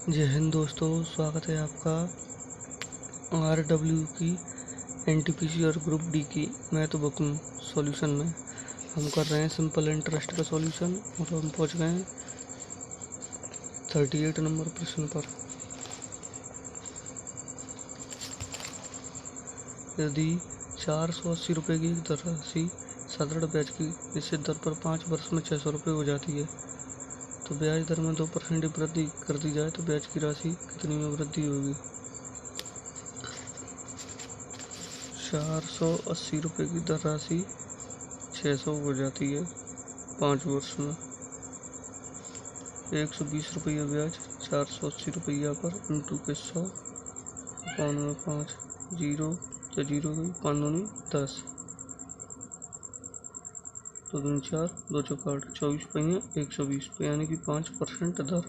जय हिंद दोस्तों, स्वागत है आपका RW की NTPC और ग्रुप डी की मैथ बुक सॉल्यूशन में। हम कर रहे हैं सिंपल इंटरेस्ट का सॉल्यूशन और हम पहुंच गए हैं 38 नंबर प्रश्न पर। यदि 480 रुपये की एक धनराशि साधारण ब्याज की निश्चित दर पर 5 वर्ष में 600 रुपये हो जाती है, तो ब्याज दर में 2% वृद्धि कर दी जाए तो ब्याज की राशि कितनी में वृद्धि होगी। 480 रुपये की धनराशि 600 हो जाती है 5 वर्ष में। 120 रुपया ब्याज 480 रुपया पर इंटू के 100 पाँच में 5 जीरो तो जीरो गई 5 दूनी 10 2 दूनी 4 2 चौका 8 24 पहिया 120 पे यानी कि 5% दर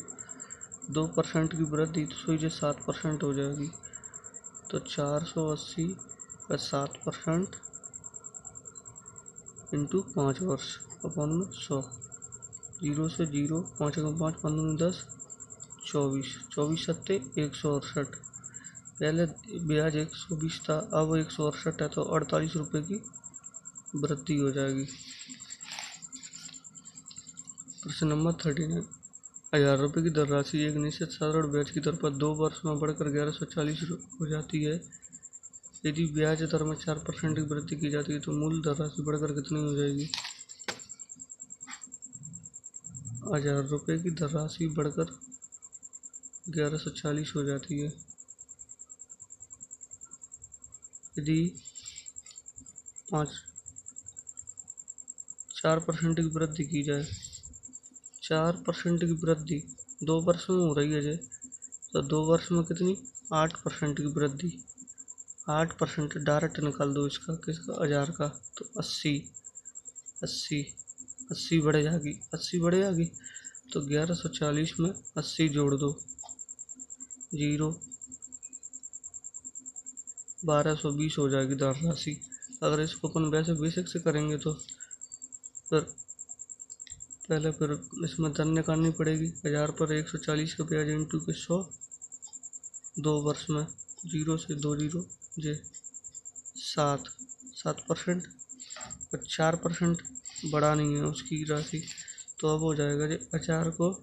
2% की वृद्धि तो सोचिए 7% हो जाएगी। तो 480 का 7% इंटू 5 वर्ष अपन में 100 जीरो से जीरो 5 का 5 15 10 24 24 सत्ते 168। पहले ब्याज 120 था, अब 168 है तो 48 रुपये की वृद्धि हो जाएगी। प्रश्न नंबर 39। 1000 रुपये की धनराशि एक निश्चित साधारण ब्याज की दर पर 2 वर्ष में बढ़कर 1140 हो जाती है। यदि ब्याज दर में 4% की वृद्धि की जाती है तो मूल धनराशि बढ़कर कितनी हो जाएगी। 1000 रुपये की धनराशि बढ़कर 1140 हो जाती है। यदि 4% की वृद्धि की जाए, 4% की वृद्धि 2 वर्ष में हो रही है तो 2 वर्ष में कितनी 8% की वृद्धि। 8% डायरेक्ट निकाल दो इसका, किसका 1000 का, तो 80 बढ़ जाएगी। 80 बढ़ जाएगी तो 1140 में 80 जोड़ दो, जीरो 1220 हो जाएगी धनराशि। अगर इसको अपन वैसे बेसिक से करेंगे तो फिर इसमें धन निकालनी पड़ेगी। 1000 पर 140 का ब्याज इंटू के 100 2 वर्ष में, जीरो से 2 जीरो जे 7% और 4% बढ़ानी है उसकी राशि, तो अब हो जाएगा जे 1000 को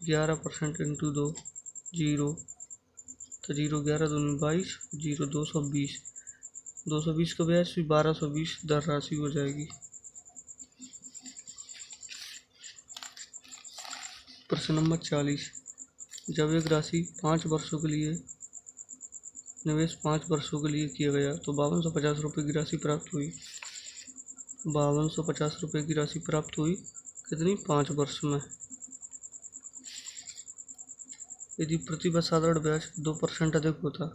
11% इंटू 2 जीरो तो जीरो 11 दूनी 22 जीरो 220 का ब्याज 1220 धनराशि हो जाएगी। प्रश्न नंबर 40। जब एक राशि 5 वर्षों के लिए निवेश 5 वर्षों के लिए किया गया तो 5250 रुपये की राशि प्राप्त हुई। 5250 रुपये की राशि प्राप्त हुई कितनी 5 वर्ष में। यदि प्रति वर्ष साधारण ब्याज 2% अधिक होता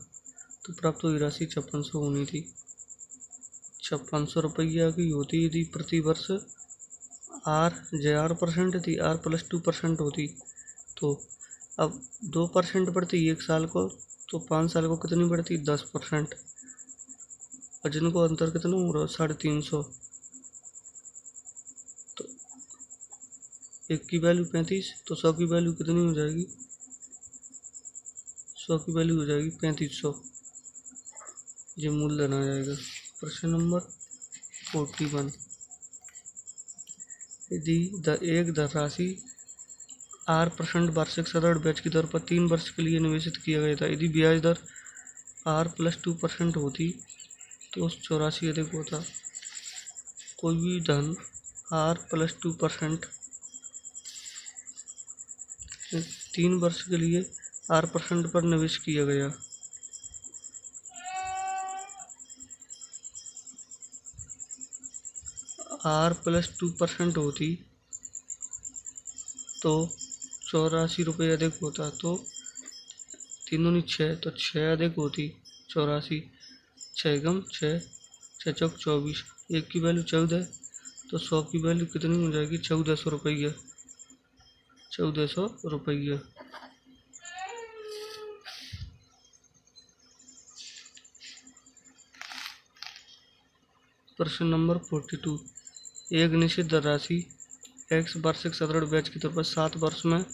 तो प्राप्त हुई राशि 5600 होनी थी। 5600 रुपया की होती यदि प्रति वर्ष R% थी, R + 2% होती तो अब 2% बढ़ती 1 साल को, तो 5 साल को कितनी बढ़ती 10%। और जिनको अंतर कितना हो रहा है 350, तो 1 की वैल्यू 35 तो 100 की वैल्यू कितनी हो जाएगी, 100 की वैल्यू हो जाएगी 3500, ये मूलधन आ जाएगा। प्रश्न नंबर 41। यदि एक धनराशि R% वार्षिक साधारण ब्याज की दर पर 3 वर्ष के लिए निवेशित किया गया था। यदि ब्याज दर R + 2% होती तो 84 अधिक होता। कोई भी धन R + 2% 3 वर्ष के लिए R% पर निवेश किया गया, R + 2% होती तो 84 रुपये अधिक होता। तो 3 दूनी 6 तो 6 अधिक होती 84, 6 गम 6 6 चौक 24, 1 की वैल्यू 14 तो 100 की वैल्यू कितनी हो जाएगी 1400 रुपया। 1400 रुपया। प्रश्न नंबर 42। एक निश्चित धनराशि X वार्षिक साधारण ब्याज की दर पर 7 वर्ष में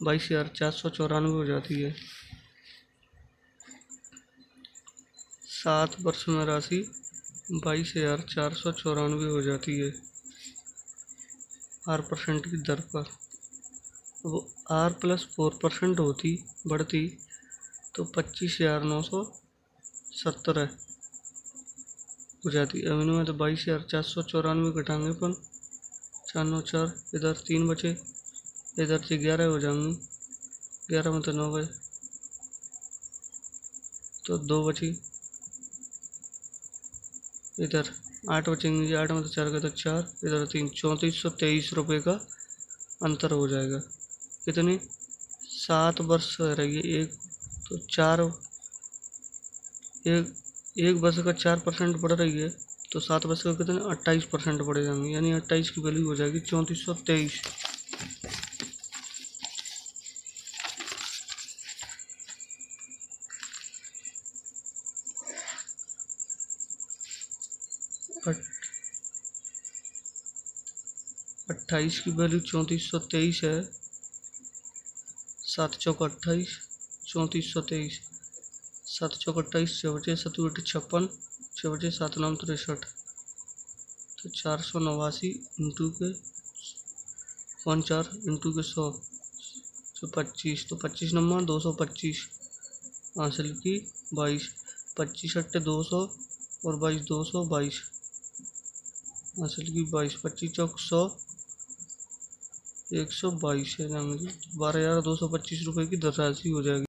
22,494 हो जाती है। 7 वर्ष में राशि 22,494 हो जाती है R% की दर पर। वो R+4% होती बढ़ती तो 25,970 हो जाती। अब इनमें तो 22,494 घटाएंगे अपन, 4 9 4, इधर 3 बचे, इधर से 11 हो जाएंगी, 11 में तो 9 गए तो 2 बची, इधर 8 बचेंगे, 8 में तो 4 गए तो 4, इधर 3, 3423 रुपये का अंतर हो जाएगा। कितनी? 7 वर्ष रही है एक, तो 4, एक वर्ष का 4% बढ़ रही है तो 7 वर्ष का कितने 28% बढ़ जाएंगे, यानी 28 की वैल्यू हो जाएगी 3423। 28 की वैल्यू 3423 है। 7 चौक 28, 3423, 7 चौक 28, 6 बचे 7 बटे 56, 6 बचे 7 9 63, तो 489 इंटू के 4 इंटू के 100 तो 25, तो 25 नंबर 225 हासिल की 22, 25 अट्टे 200 और 22 222 हासिल की 22, 25 चौक 100, 122 है, 12,225 रुपये की धनराशि हो जाएगी।